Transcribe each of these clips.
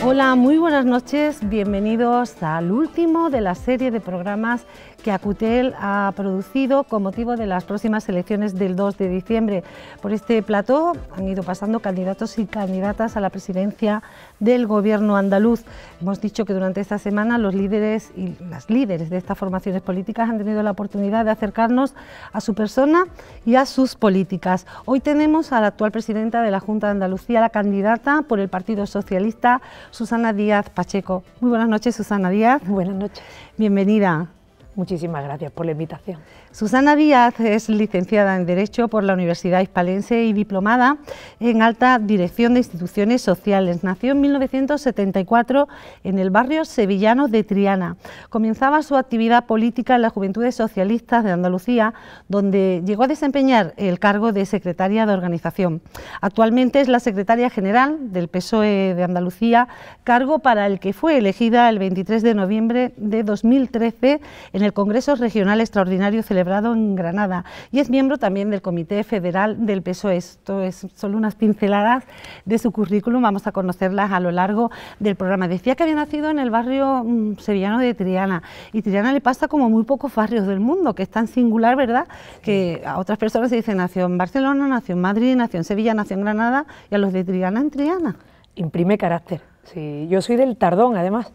Hola, muy buenas noches, bienvenidos al último de la serie de programas que Acutel ha producido con motivo de las próximas elecciones del 2 de diciembre. Por este plató han ido pasando candidatos y candidatas a la presidencia del Gobierno andaluz. Hemos dicho que durante esta semana los líderes y las líderes de estas formaciones políticas han tenido la oportunidad de acercarnos a su persona y a sus políticas. Hoy tenemos a la actual presidenta de la Junta de Andalucía, la candidata por el Partido Socialista, Susana Díaz Pacheco. Muy buenas noches, Susana Díaz. Buenas noches. Bienvenida. Muchísimas gracias por la invitación. Susana Díaz es licenciada en Derecho por la Universidad Hispalense y diplomada en Alta Dirección de Instituciones Sociales. Nació en 1974 en el barrio sevillano de Triana. Comenzaba su actividad política en las Juventudes Socialistas de Andalucía, donde llegó a desempeñar el cargo de secretaria de organización. Actualmente es la secretaria general del PSOE de Andalucía, cargo para el que fue elegida el 23 de noviembre de 2013 en el Congreso Regional Extraordinario celebrado en Granada, y es miembro también del Comité Federal del PSOE. Esto es solo unas pinceladas de su currículum, vamos a conocerlas a lo largo del programa. Decía que había nacido en el barrio sevillano de Triana, y Triana le pasa como muy pocos barrios del mundo, que es tan singular, ¿verdad?, que a otras personas se dice nació en Barcelona, nació en Madrid, nació en Sevilla, nació en Granada, y a los de Triana en Triana. Imprime carácter. Sí, yo soy del Tardón, además,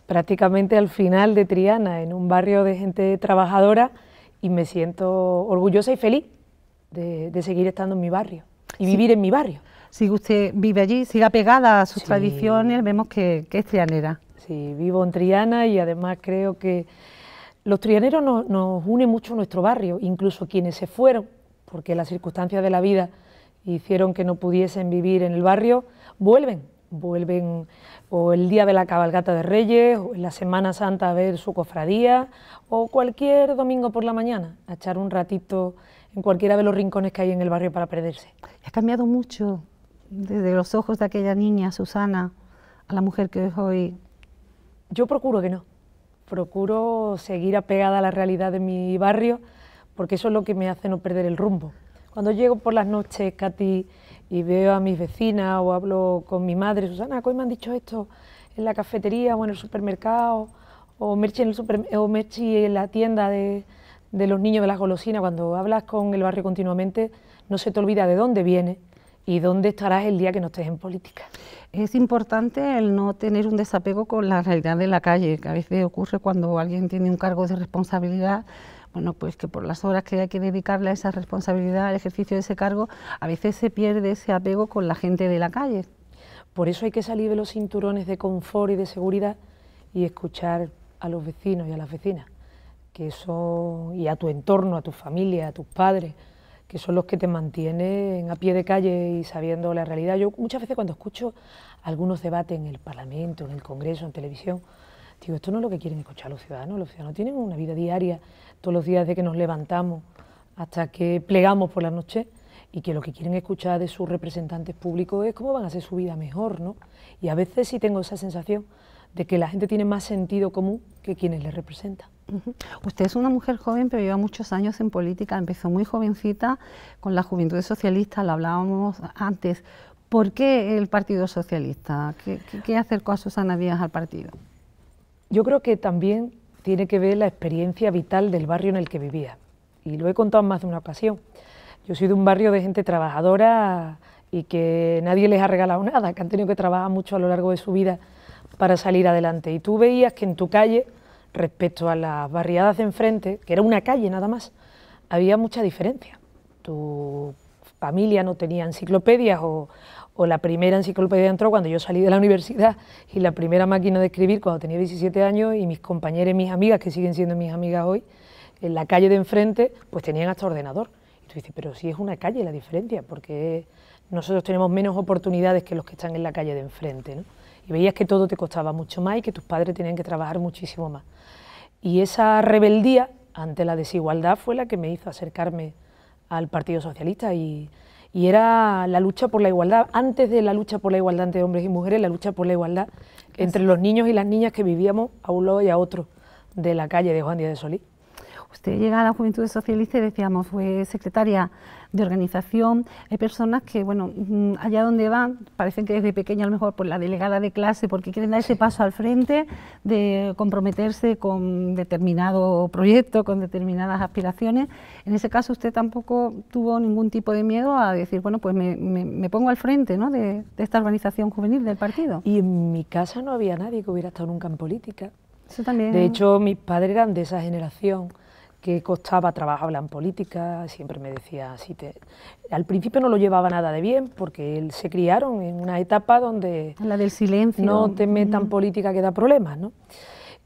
prácticamente al final de Triana, en un barrio de gente trabajadora, y me siento orgullosa y feliz de seguir estando en mi barrio y vivir en mi barrio. Si usted vive allí, siga pegada a sus tradiciones, vemos que es trianera. Sí, vivo en Triana y además creo que los trianeros nos une mucho nuestro barrio, incluso quienes se fueron, porque las circunstancias de la vida hicieron que no pudiesen vivir en el barrio, vuelven o el día de la cabalgata de Reyes, o en la Semana Santa a ver su cofradía, o cualquier domingo por la mañana, a echar un ratito en cualquiera de los rincones que hay en el barrio para perderse. Ha cambiado mucho desde los ojos de aquella niña, Susana, a la mujer que es hoy. Yo procuro que no, procuro seguir apegada a la realidad de mi barrio, porque eso es lo que me hace no perder el rumbo. Cuando llego por las noches, Katy, y veo a mis vecinas o hablo con mi madre, Susana, hoy me han dicho esto en la cafetería o en el supermercado, o Merchi en la tienda de los niños de las golosinas. Cuando hablas con el barrio continuamente, no se te olvida de dónde vienes y dónde estarás el día que no estés en política. Es importante el no tener un desapego con la realidad de la calle, que a veces ocurre cuando alguien tiene un cargo de responsabilidad. Bueno, pues que por las horas que hay que dedicarle a esa responsabilidad, al ejercicio de ese cargo, a veces se pierde ese apego con la gente de la calle. Por eso hay que salir de los cinturones de confort y de seguridad y escuchar a los vecinos y a las vecinas, que son, y a tu entorno, a tu familia, a tus padres, que son los que te mantienen a pie de calle y sabiendo la realidad. Yo muchas veces cuando escucho algunos debates en el Parlamento, en el Congreso, en televisión, digo, esto no es lo que quieren escuchar los ciudadanos tienen una vida diaria, todos los días de que nos levantamos hasta que plegamos por la noche, y que lo que quieren escuchar de sus representantes públicos es cómo van a hacer su vida mejor, ¿no? Y a veces sí tengo esa sensación de que la gente tiene más sentido común que quienes les representan. Usted es una mujer joven, pero lleva muchos años en política, empezó muy jovencita con la Juventud Socialista, lo hablábamos antes. ¿Por qué el Partido Socialista? ¿Qué acercó a Susana Díaz al partido? Yo creo que también tiene que ver la experiencia vital del barrio en el que vivía, y lo he contado en más de una ocasión. Yo soy de un barrio de gente trabajadora y que nadie les ha regalado nada, que han tenido que trabajar mucho a lo largo de su vida para salir adelante, y tú veías que en tu calle, respecto a las barriadas de enfrente, que era una calle nada más, había mucha diferencia. Tu familia no tenía enciclopedias, o la primera enciclopedia entró cuando yo salí de la universidad, y la primera máquina de escribir cuando tenía 17 años, y mis compañeras y mis amigas, que siguen siendo mis amigas hoy, en la calle de enfrente, pues tenían hasta ordenador. Y tú dices, pero si es una calle la diferencia, porque nosotros tenemos menos oportunidades que los que están en la calle de enfrente, ¿no? Y veías que todo te costaba mucho más y que tus padres tenían que trabajar muchísimo más. Y esa rebeldía ante la desigualdad fue la que me hizo acercarme al Partido Socialista, y era la lucha por la igualdad, antes de la lucha por la igualdad entre hombres y mujeres, la lucha por la igualdad entre los niños y las niñas que vivíamos a un lado y a otro de la calle de Juan Díaz de Solís. Usted llega a la Juventud Socialista y decíamos, fue secretaria de organización. Hay personas que, bueno, allá donde van, parecen que desde pequeña a lo mejor por la delegada de clase, porque quieren dar ese paso al frente de comprometerse con determinado proyecto, con determinadas aspiraciones. En ese caso usted tampoco tuvo ningún tipo de miedo a decir, bueno, pues me pongo al frente, ¿no?, de esta organización juvenil del partido. Y en mi casa no había nadie que hubiera estado nunca en política. Eso también. De hecho, mis padres eran de esa generación que costaba trabajo hablar en política, siempre me decía, al principio no lo llevaba nada de bien, porque él se criaron en una etapa donde... La del silencio. No te metan política que da problemas, ¿no?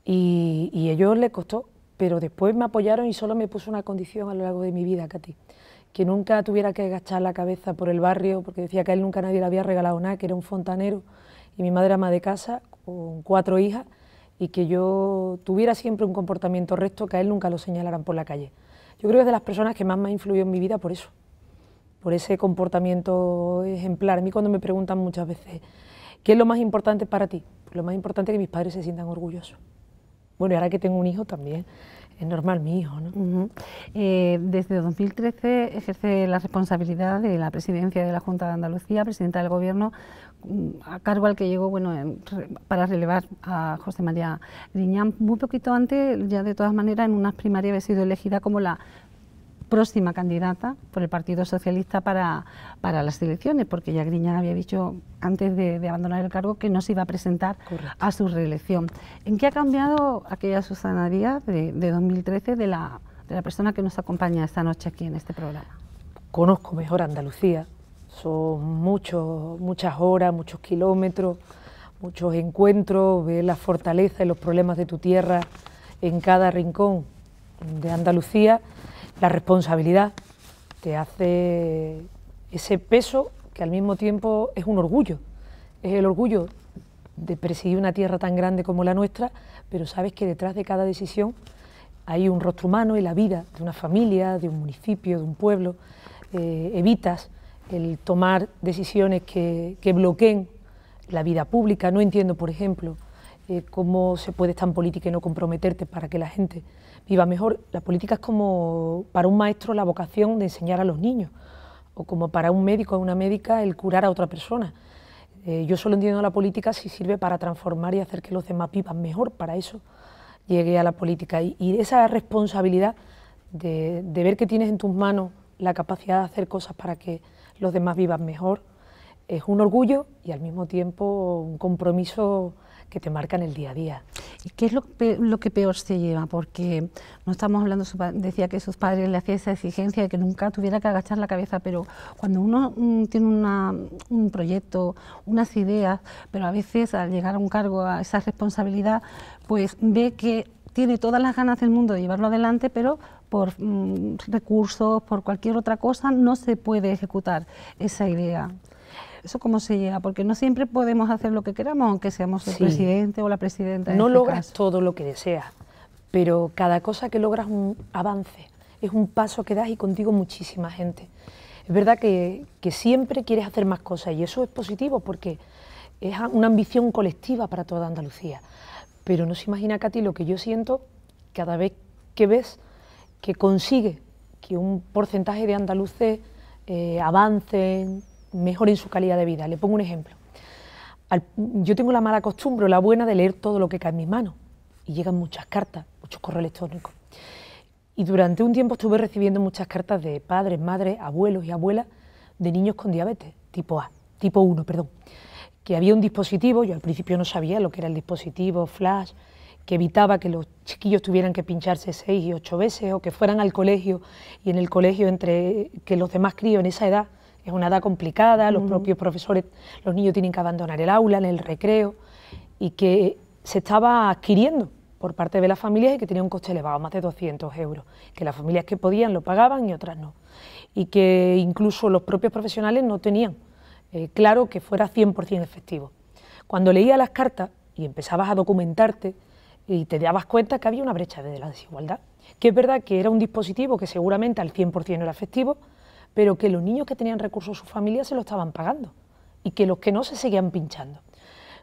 Y a ellos les costó, pero después me apoyaron y solo me puso una condición a lo largo de mi vida, Katy, que nunca tuviera que agachar la cabeza por el barrio, porque decía que a él nunca nadie le había regalado nada, que era un fontanero, y mi madre era ama de casa, con 4 hijas, y que yo tuviera siempre un comportamiento recto, que a él nunca lo señalaran por la calle. Yo creo que es de las personas que más me ha influido en mi vida por eso, por ese comportamiento ejemplar. A mí cuando me preguntan muchas veces, ¿qué es lo más importante para ti? Pues lo más importante es que mis padres se sientan orgullosos. Bueno, y ahora que tengo un hijo también, es normal mi hijo, ¿no? Desde 2013 ejerce la responsabilidad de la presidencia de la Junta de Andalucía, presidenta del Gobierno, a cargo al que llegó, bueno, para relevar a José María Griñán. Muy poquito antes, ya de todas maneras, en unas primarias había sido elegida como la próxima candidata por el Partido Socialista para las elecciones, porque ya Griñán había dicho antes de abandonar el cargo que no se iba a presentar a su reelección. ¿En qué ha cambiado aquella Susana Díaz de 2013 de la persona que nos acompaña esta noche aquí en este programa? Conozco mejor Andalucía, son muchas horas, muchos kilómetros, muchos encuentros, ver la fortaleza y los problemas de tu tierra en cada rincón de Andalucía. La responsabilidad te hace ese peso que al mismo tiempo es un orgullo. Es el orgullo de presidir una tierra tan grande como la nuestra, pero sabes que detrás de cada decisión hay un rostro humano y la vida de una familia, de un municipio, de un pueblo. Evitas el tomar decisiones que bloqueen la vida pública. No entiendo, por ejemplo, cómo se puede estar en política y no comprometerte para que la gente viva mejor. La política es como para un maestro la vocación de enseñar a los niños, o como para un médico o una médica el curar a otra persona. Yo solo entiendo la política si sirve para transformar y hacer que los demás vivan mejor. Para eso llegué a la política. Y esa responsabilidad de ver que tienes en tus manos la capacidad de hacer cosas para que los demás vivan mejor, es un orgullo y al mismo tiempo un compromiso que te marca en el día a día. ¿Y qué es lo que peor se lleva? Porque no estamos hablando, decía que sus padres le hacían esa exigencia de que nunca tuviera que agachar la cabeza, pero cuando uno tiene un proyecto, unas ideas, pero a veces al llegar a un cargo, a esa responsabilidad, pues ve que tiene todas las ganas del mundo de llevarlo adelante, pero por recursos, por cualquier otra cosa, no se puede ejecutar esa idea. ¿Eso cómo se llega? Porque no siempre podemos hacer lo que queramos, aunque seamos el presidente o la presidenta. No logras todo lo que deseas, pero cada cosa que logras es un avance, es un paso que das y contigo muchísima gente. Es verdad que siempre quieres hacer más cosas y eso es positivo porque es una ambición colectiva para toda Andalucía. Pero no se imagina, Katy, lo que yo siento cada vez que ves que consigue que un porcentaje de andaluces avancen, mejoren su calidad de vida. Le pongo un ejemplo. Yo tengo la mala costumbre, o la buena, de leer todo lo que cae en mis manos. Y llegan muchas cartas, muchos correos electrónicos. Y durante un tiempo estuve recibiendo muchas cartas de padres, madres, abuelos y abuelas de niños con diabetes, tipo 1, que había un dispositivo, yo al principio no sabía lo que era el dispositivo flash, que evitaba que los chiquillos tuvieran que pincharse 6 y 8 veces, o que fueran al colegio, y en el colegio, entre que los demás críos en esa edad, es una edad complicada, los propios profesores, los niños tienen que abandonar el aula, en el recreo, y que se estaba adquiriendo por parte de las familias y que tenía un coste elevado, más de 200 euros, que las familias que podían lo pagaban y otras no, y que incluso los propios profesionales no tenían claro que fuera 100% efectivo. Cuando leía las cartas y empezabas a documentarte y te dabas cuenta que había una brecha de la desigualdad, que es verdad que era un dispositivo que seguramente al 100% era efectivo, pero que los niños que tenían recursos, sus familias, se lo estaban pagando y que los que no se seguían pinchando.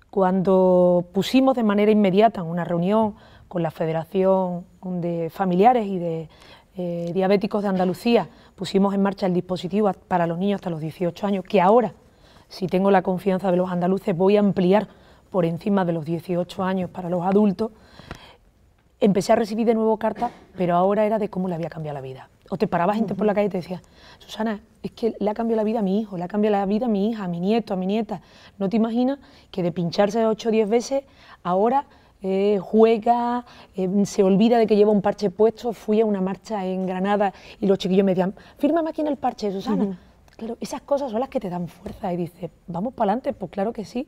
Cuando pusimos de manera inmediata en una reunión con la Federación de Familiares y de Diabéticos de Andalucía, pusimos en marcha el dispositivo para los niños hasta los 18 años, que ahora, si tengo la confianza de los andaluces, voy a ampliar por encima de los 18 años para los adultos. Empecé a recibir de nuevo cartas, pero ahora era de cómo le había cambiado la vida. O te paraba gente por la calle y te decía, Susana, es que le ha cambiado la vida a mi hijo, le ha cambiado la vida a mi hija, a mi nieto, a mi nieta. ¿No te imaginas que de pincharse 8 o 10 veces, ahora juega, se olvida de que lleva un parche puesto? Fui a una marcha en Granada y los chiquillos me decían, fírmame aquí en el parche, Susana. Claro, esas cosas son las que te dan fuerza y dices, vamos para adelante, pues claro que sí.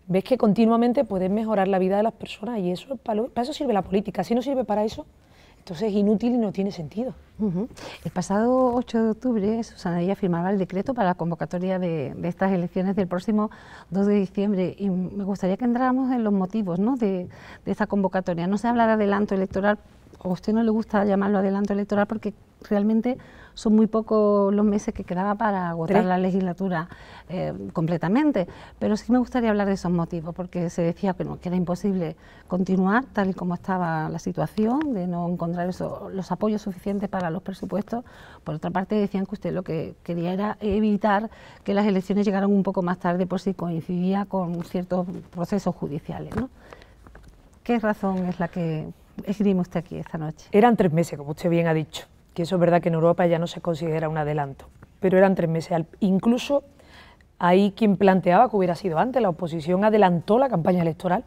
Ves que continuamente puedes mejorar la vida de las personas y eso para eso sirve la política. Si no sirve para eso, entonces es inútil y no tiene sentido. El pasado 8 de octubre, Susana Díaz firmaba el decreto para la convocatoria de estas elecciones del próximo 2 de diciembre y me gustaría que entráramos en los motivos, ¿no?, de esta convocatoria. No se habla de adelanto electoral, o a usted no le gusta llamarlo adelanto electoral porque realmente son muy pocos los meses que quedaba para agotar la legislatura completamente, pero sí me gustaría hablar de esos motivos, porque se decía que era imposible continuar tal y como estaba la situación, de no encontrar los apoyos suficientes para los presupuestos. Por otra parte decían que usted lo que quería era evitar que las elecciones llegaran un poco más tarde por si coincidía con ciertos procesos judiciales, ¿no? ¿Qué razón es la que esgrime usted aquí esta noche? Eran 3 meses, como usted bien ha dicho, que eso es verdad que en Europa ya no se considera un adelanto, pero eran 3 meses. Incluso hay quien planteaba que hubiera sido antes, la oposición adelantó la campaña electoral,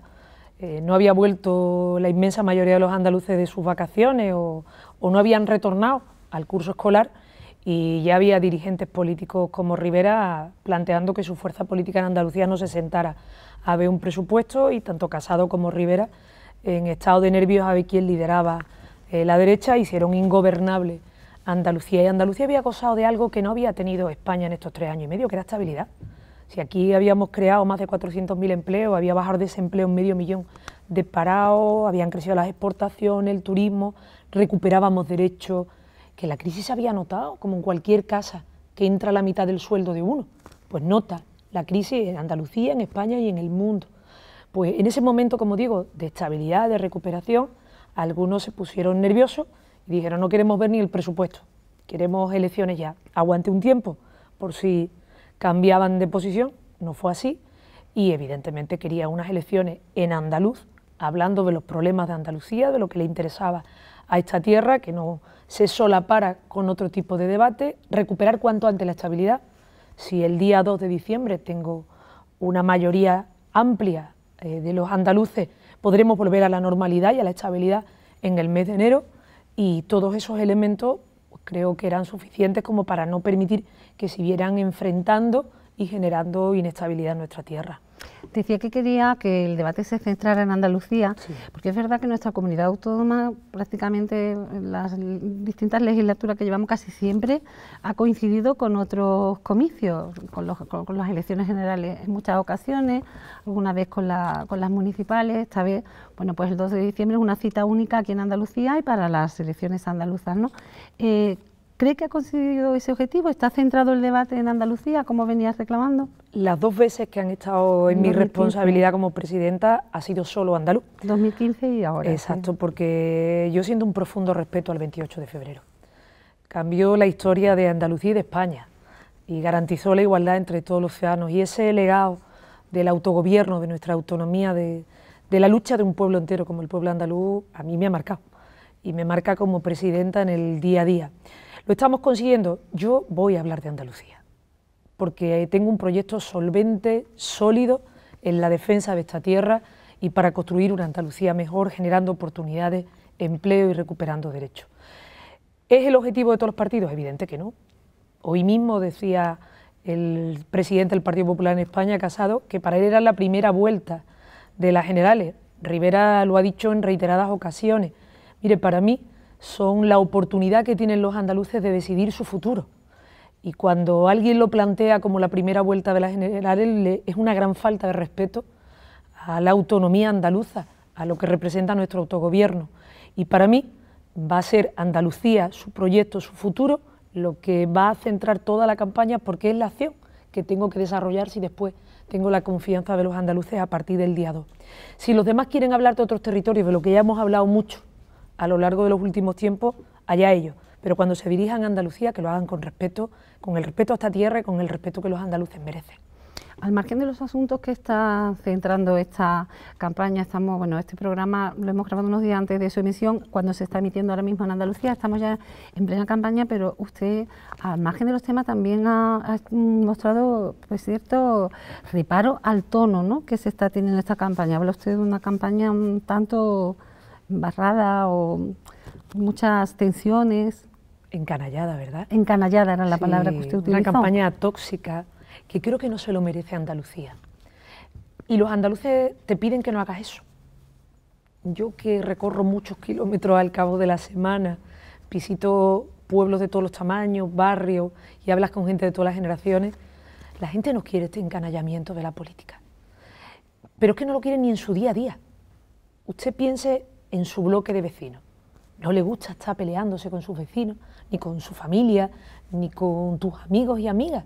no había vuelto la inmensa mayoría de los andaluces de sus vacaciones o no habían retornado al curso escolar y ya había dirigentes políticos como Rivera planteando que su fuerza política en Andalucía no se sentara a ver un presupuesto y tanto Casado como Rivera en estado de nervios a ver quién lideraba la derecha, hicieron ingobernable Andalucía. Y Andalucía había gozado de algo que no había tenido España en estos 3 años y medio, que era estabilidad. Si aquí habíamos creado más de 400.000 empleos, había bajado de desempleo en 500.000 de parados, habían crecido las exportaciones, el turismo, recuperábamos derechos, que la crisis se había notado, como en cualquier casa que entra la mitad del sueldo de uno, pues nota la crisis en Andalucía, en España y en el mundo. Pues en ese momento, como digo, de estabilidad, de recuperación, algunos se pusieron nerviosos y dijeron no queremos ver ni el presupuesto, queremos elecciones ya, aguante un tiempo por si cambiaban de posición, no fue así y evidentemente quería unas elecciones en andaluz, hablando de los problemas de Andalucía, de lo que le interesaba a esta tierra, que no se solapara con otro tipo de debate, recuperar cuanto antes la estabilidad. Si el día 2 de diciembre tengo una mayoría amplia de los andaluces, podremos volver a la normalidad y a la estabilidad en el mes de enero y todos esos elementos creo que eran suficientes como para no permitir que se vieran enfrentando y generando inestabilidad en nuestra tierra. Decía que quería que el debate se centrara en Andalucía, sí, porque es verdad que nuestra comunidad autónoma prácticamente en las distintas legislaturas que llevamos casi siempre ha coincidido con otros comicios, con las elecciones generales en muchas ocasiones, alguna vez con las municipales, esta vez, bueno, pues el 2 de diciembre es una cita única aquí en Andalucía y para las elecciones andaluzas, ¿no? ¿Cree que ha conseguido ese objetivo? ¿Está centrado el debate en Andalucía, como venías reclamando? Las 2 veces que han estado en 2015. Mi responsabilidad como presidenta ha sido solo andaluz. 2015 y ahora. Exacto, sí, porque yo siento un profundo respeto al 28 de febrero. Cambió la historia de Andalucía y de España y garantizó la igualdad entre todos los ciudadanos. Y ese legado del autogobierno, de nuestra autonomía, de la lucha de un pueblo entero como el pueblo andaluz, a mí me ha marcado. Y me marca como presidenta en el día a día. Lo estamos consiguiendo. Yo voy a hablar de Andalucía, porque tengo un proyecto solvente, sólido, en la defensa de esta tierra y para construir una Andalucía mejor, generando oportunidades, empleo y recuperando derechos. ¿Es el objetivo de todos los partidos? Evidente que no. Hoy mismo decía el presidente del Partido Popular en España, Casado, que para él era la primera vuelta de las generales. Rivera lo ha dicho en reiteradas ocasiones. Mire, para mí son la oportunidad que tienen los andaluces de decidir su futuro. Y cuando alguien lo plantea como la primera vuelta de las generales, es una gran falta de respeto a la autonomía andaluza, a lo que representa nuestro autogobierno. Y para mí va a ser Andalucía, su proyecto, su futuro, lo que va a centrar toda la campaña, porque es la acción que tengo que desarrollar si después tengo la confianza de los andaluces a partir del día 2. Si los demás quieren hablar de otros territorios, de lo que ya hemos hablado mucho a lo largo de los últimos tiempos, allá ellos. Pero cuando se dirijan a Andalucía, que lo hagan con respeto, con el respeto a esta tierra y con el respeto que los andaluces merecen. Al margen de los asuntos que está centrando esta campaña, este programa lo hemos grabado unos días antes de su emisión, cuando se está emitiendo ahora mismo en Andalucía, estamos ya en plena campaña, pero usted, al margen de los temas, también ha mostrado pues, cierto reparo al tono, ¿no?, que se está teniendo esta campaña. Habla usted de una campaña un tanto embarrada o muchas tensiones. Encanallada, ¿verdad? Encanallada era la palabra que usted utilizó. Una campaña tóxica que creo que no se lo merece Andalucía. Y los andaluces te piden que no hagas eso. Yo que recorro muchos kilómetros al cabo de la semana, visito pueblos de todos los tamaños, barrios, y hablas con gente de todas las generaciones, la gente no quiere este encanallamiento de la política. Pero es que no lo quiere ni en su día a día. Usted piense en su bloque de vecinos. No le gusta estar peleándose con sus vecinos, ni con su familia, ni con tus amigos y amigas.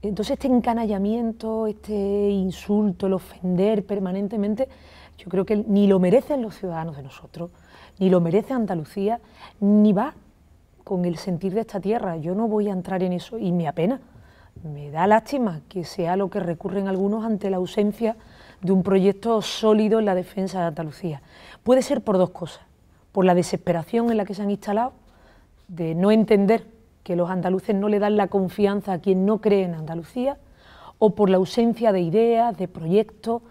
Entonces este encanallamiento, este insulto, el ofender permanentemente, yo creo que ni lo merecen los ciudadanos de nosotros, ni lo merece Andalucía, ni va con el sentir de esta tierra. Yo no voy a entrar en eso y me apena, me da lástima que sea lo que recurren algunos ante la ausencia de un proyecto sólido en la defensa de Andalucía. Puede ser por dos cosas, por la desesperación en la que se han instalado, de no entender que los andaluces no le dan la confianza a quien no cree en Andalucía, o por la ausencia de ideas, de proyectos,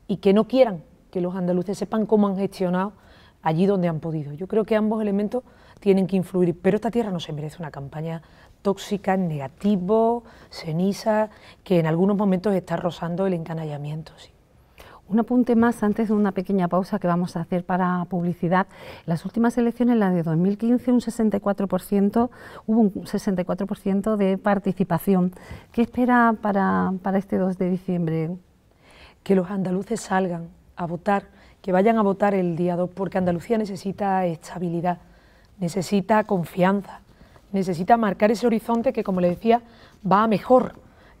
y que no quieran que los andaluces sepan cómo han gestionado allí donde han podido. Yo creo que ambos elementos tienen que influir, pero esta tierra no se merece una campaña tóxica, negativo, ceniza, que en algunos momentos está rozando el encanallamiento. Sí. Un apunte más antes de una pequeña pausa que vamos a hacer para publicidad. En las últimas elecciones, las de 2015, hubo un 64% de participación. ¿Qué espera para este 2 de diciembre? Que los andaluces salgan a votar, que vayan a votar el día 2, porque Andalucía necesita estabilidad, necesita confianza, necesita marcar ese horizonte que, como le decía, va a mejor.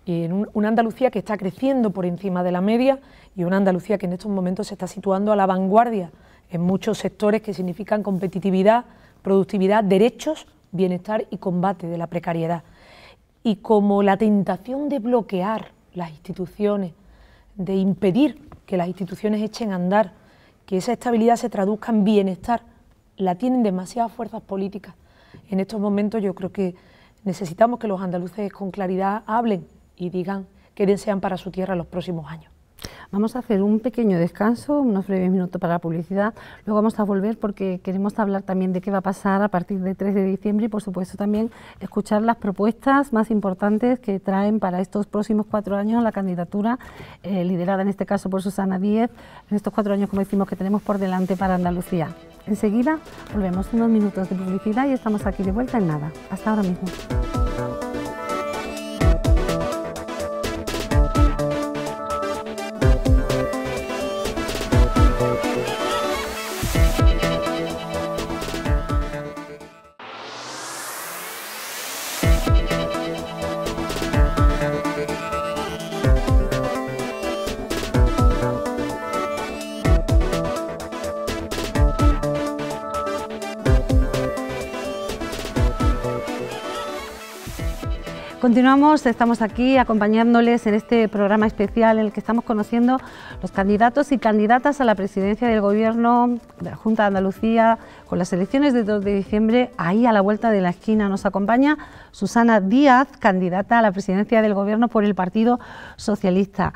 Y en una Andalucía que está creciendo por encima de la media y una Andalucía que en estos momentos se está situando a la vanguardia en muchos sectores que significan competitividad, productividad, derechos, bienestar y combate de la precariedad. Y como la tentación de bloquear las instituciones, de impedir que las instituciones echen a andar, que esa estabilidad se traduzca en bienestar, la tienen demasiadas fuerzas políticas. En estos momentos yo creo que necesitamos que los andaluces con claridad hablen y digan qué desean para su tierra en los próximos años. Vamos a hacer un pequeño descanso, unos breves minutos para la publicidad, luego vamos a volver porque queremos hablar también de qué va a pasar a partir del 3 de diciembre y por supuesto también escuchar las propuestas más importantes que traen para estos próximos 4 años la candidatura liderada en este caso por Susana Díez, en estos 4 años, como decimos, que tenemos por delante para Andalucía. Enseguida volvemos, unos minutos de publicidad y estamos aquí de vuelta en nada. Hasta ahora mismo. Continuamos, estamos aquí acompañándoles en este programa especial en el que estamos conociendo los candidatos y candidatas a la presidencia del Gobierno de la Junta de Andalucía con las elecciones del 2 de diciembre, ahí a la vuelta de la esquina. Nos acompaña Susana Díaz, candidata a la presidencia del Gobierno por el Partido Socialista.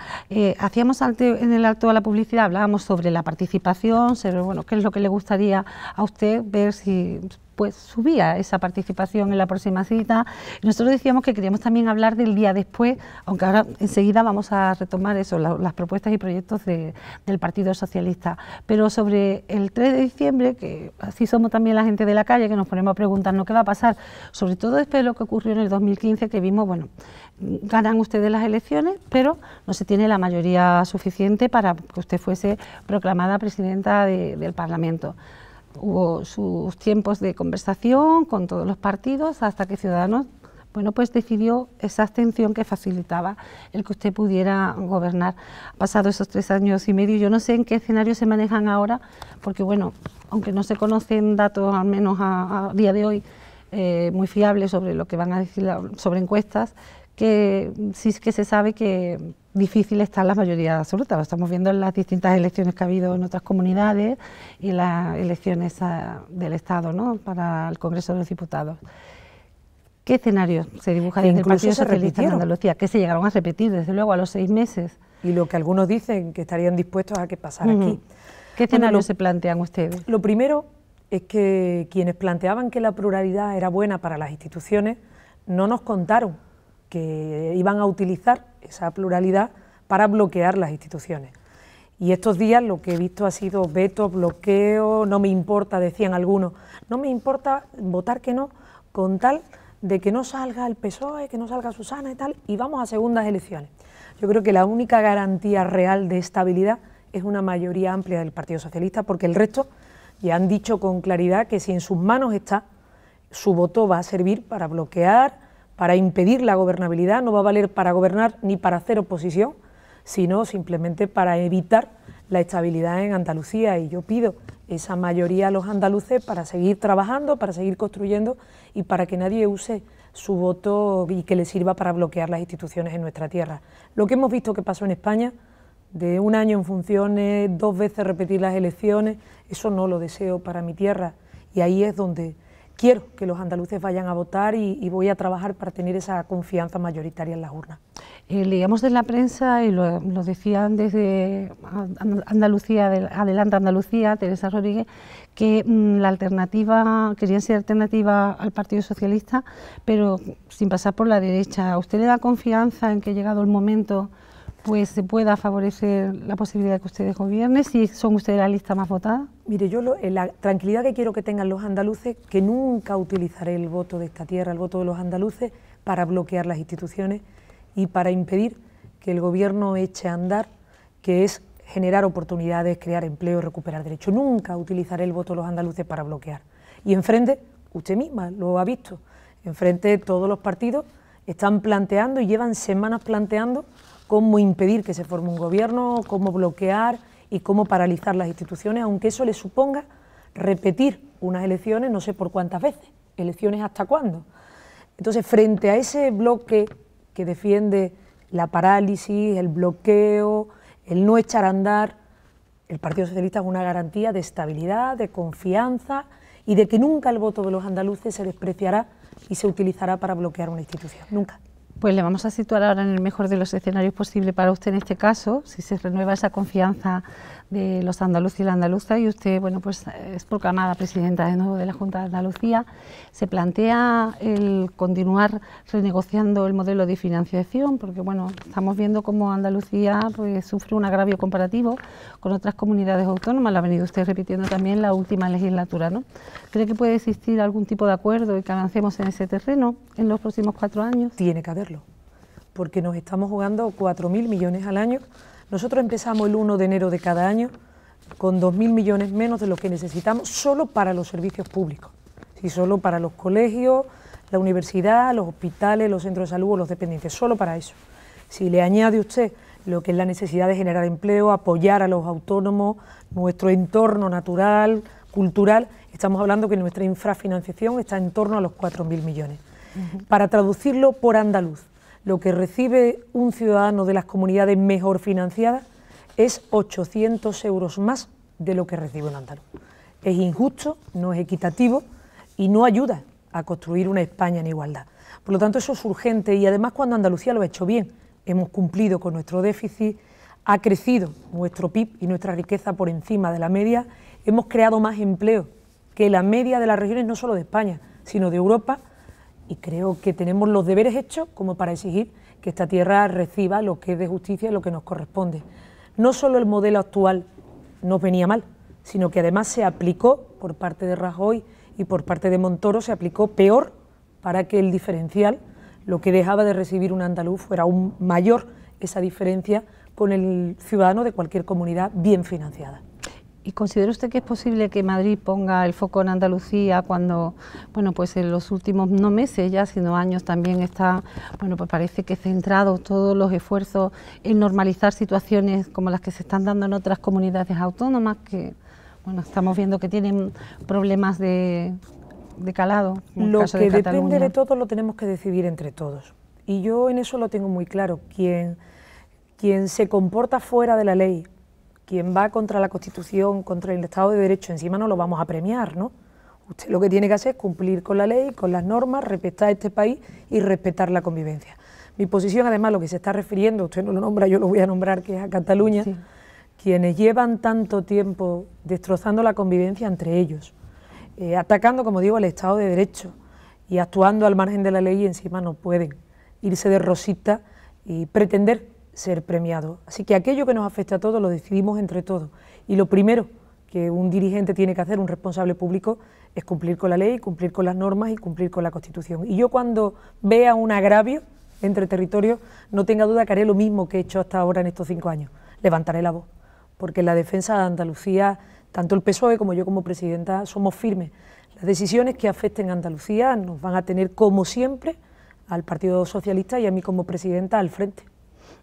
Hacíamos en el acto de la publicidad, hablábamos sobre la participación, sobre qué es lo que le gustaría a usted ver si pues subía esa participación en la próxima cita. Nosotros decíamos que queríamos también hablar del día después, aunque ahora enseguida vamos a retomar eso, las propuestas y proyectos del Partido Socialista. Pero sobre el 3 de diciembre, que así somos también la gente de la calle, que nos ponemos a preguntarnos qué va a pasar, sobre todo después de lo que ocurrió en el 2015, que vimos, ganan ustedes las elecciones, pero no se tiene la mayoría suficiente para que usted fuese proclamada presidenta del Parlamento. Hubo sus tiempos de conversación con todos los partidos hasta que Ciudadanos bueno, pues decidió esa abstención que facilitaba el que usted pudiera gobernar. Pasado esos 3 años y medio, yo no sé en qué escenario se manejan ahora, porque bueno, aunque no se conocen datos, al menos a día de hoy, muy fiables sobre lo que van a decir sobre encuestas, que sí que se sabe que difícil está la mayoría absoluta. Lo estamos viendo en las distintas elecciones que ha habido en otras comunidades y las elecciones del Estado, ¿no?, para el Congreso de los Diputados. ¿Qué escenario se dibuja desde el Partido Socialista en Andalucía? Que se llegaron a repetir, desde luego, a los 6 meses. Y lo que algunos dicen que estarían dispuestos a que pasara aquí. ¿Qué escenario se plantean ustedes? Lo primero es que quienes planteaban que la pluralidad era buena para las instituciones no nos contaron que iban a utilizar esa pluralidad para bloquear las instituciones. Y estos días lo que he visto ha sido veto, bloqueo, no me importa, decían algunos, no me importa votar que no, con tal de que no salga el PSOE, que no salga Susana y tal, y vamos a segundas elecciones. Yo creo que la única garantía real de estabilidad es una mayoría amplia del Partido Socialista, porque el resto ya han dicho con claridad que si en sus manos está, su voto va a servir para bloquear, para impedir la gobernabilidad, no va a valer para gobernar ni para hacer oposición, sino simplemente para evitar la estabilidad en Andalucía. Y yo pido esa mayoría a los andaluces para seguir trabajando, para seguir construyendo y para que nadie use su voto y que le sirva para bloquear las instituciones en nuestra tierra. Lo que hemos visto que pasó en España, de 1 año en funciones, 2 veces repetir las elecciones, eso no lo deseo para mi tierra, y ahí es donde quiero que los andaluces vayan a votar y voy a trabajar para tener esa confianza mayoritaria en las urnas. Leíamos en la prensa, y lo decían desde Andalucía, Adelante Andalucía, Teresa Rodríguez, que la alternativa, querían ser alternativa al Partido Socialista, pero sin pasar por la derecha. ¿A usted le da confianza en que, llegado el momento, pues se pueda favorecer la posibilidad de que ustedes gobiernen, si son ustedes la lista más votada? Mire, yo la tranquilidad que quiero que tengan los andaluces, que nunca utilizaré el voto de esta tierra, el voto de los andaluces, para bloquear las instituciones y para impedir que el gobierno eche a andar, que es generar oportunidades, crear empleo, recuperar derechos. Nunca utilizaré el voto de los andaluces para bloquear. Y enfrente, usted misma lo ha visto, enfrente todos los partidos están planteando y llevan semanas planteando cómo impedir que se forme un gobierno, cómo bloquear y cómo paralizar las instituciones, aunque eso les suponga repetir unas elecciones no sé por cuántas veces, elecciones hasta cuándo. Entonces, frente a ese bloque que defiende la parálisis, el bloqueo, el no echar a andar, el Partido Socialista es una garantía de estabilidad, de confianza y de que nunca el voto de los andaluces se despreciará y se utilizará para bloquear una institución, nunca. Pues le vamos a situar ahora en el mejor de los escenarios posible para usted en este caso, si se renueva esa confianza de los andaluces y la andaluza, y usted, bueno, pues es proclamada presidenta de nuevo de la Junta de Andalucía. Se plantea el continuar renegociando el modelo de financiación, porque bueno, estamos viendo cómo Andalucía pues sufre un agravio comparativo con otras comunidades autónomas, lo ha venido usted repitiendo también la última legislatura, ¿no? ¿Cree que puede existir algún tipo de acuerdo y que avancemos en ese terreno en los próximos 4 años? Tiene que haberlo, porque nos estamos jugando 4.000 millones al año. Nosotros empezamos el 1 de enero de cada año con 2.000 millones menos de lo que necesitamos solo para los servicios públicos, sí, solo para los colegios, la universidad, los hospitales, los centros de salud o los dependientes, solo para eso. Si le añade usted lo que es la necesidad de generar empleo, apoyar a los autónomos, nuestro entorno natural, cultural, estamos hablando que nuestra infrafinanciación está en torno a los 4.000 millones. Para traducirlo por andaluz, lo que recibe un ciudadano de las comunidades mejor financiadas es 800 euros más de lo que recibe un andaluz. Es injusto, no es equitativo y no ayuda a construir una España en igualdad. Por lo tanto, eso es urgente y además cuando Andalucía lo ha hecho bien, hemos cumplido con nuestro déficit, ha crecido nuestro PIB y nuestra riqueza por encima de la media, hemos creado más empleo que la media de las regiones no solo de España, sino de Europa, y creo que tenemos los deberes hechos como para exigir que esta tierra reciba lo que es de justicia y lo que nos corresponde. No solo el modelo actual nos venía mal, sino que además se aplicó por parte de Rajoy y por parte de Montoro, se aplicó peor para que el diferencial, lo que dejaba de recibir un andaluz, fuera aún mayor esa diferencia con el ciudadano de cualquier comunidad bien financiada. ¿Y considera usted que es posible que Madrid ponga el foco en Andalucía cuando, bueno, pues en los últimos no meses ya, sino años también está, bueno, pues parece que centrados todos los esfuerzos en normalizar situaciones como las que se están dando en otras comunidades autónomas que, bueno, estamos viendo que tienen problemas de calado? Lo que depende de todos lo tenemos que decidir entre todos. Y yo en eso lo tengo muy claro. Quien se comporta fuera de la ley, quien va contra la Constitución, contra el Estado de Derecho, encima no lo vamos a premiar, ¿no? Usted lo que tiene que hacer es cumplir con la ley, con las normas, respetar este país y respetar la convivencia. Mi posición, además, lo que se está refiriendo, usted no lo nombra, yo lo voy a nombrar, que es a Cataluña, sí. Quienes llevan tanto tiempo destrozando la convivencia entre ellos, atacando, como digo, el Estado de Derecho y actuando al margen de la ley, y encima no pueden irse de rosita y pretender ser premiados. Así que aquello que nos afecta a todos lo decidimos entre todos. Y lo primero que un dirigente tiene que hacer, un responsable público, es cumplir con la ley, cumplir con las normas y cumplir con la Constitución. Y yo cuando vea un agravio entre territorios, no tenga duda que haré lo mismo que he hecho hasta ahora en estos 5 años, levantaré la voz. Porque en la defensa de Andalucía, tanto el PSOE como yo como presidenta, somos firmes. Las decisiones que afecten a Andalucía nos van a tener, como siempre, al Partido Socialista y a mí como presidenta al frente.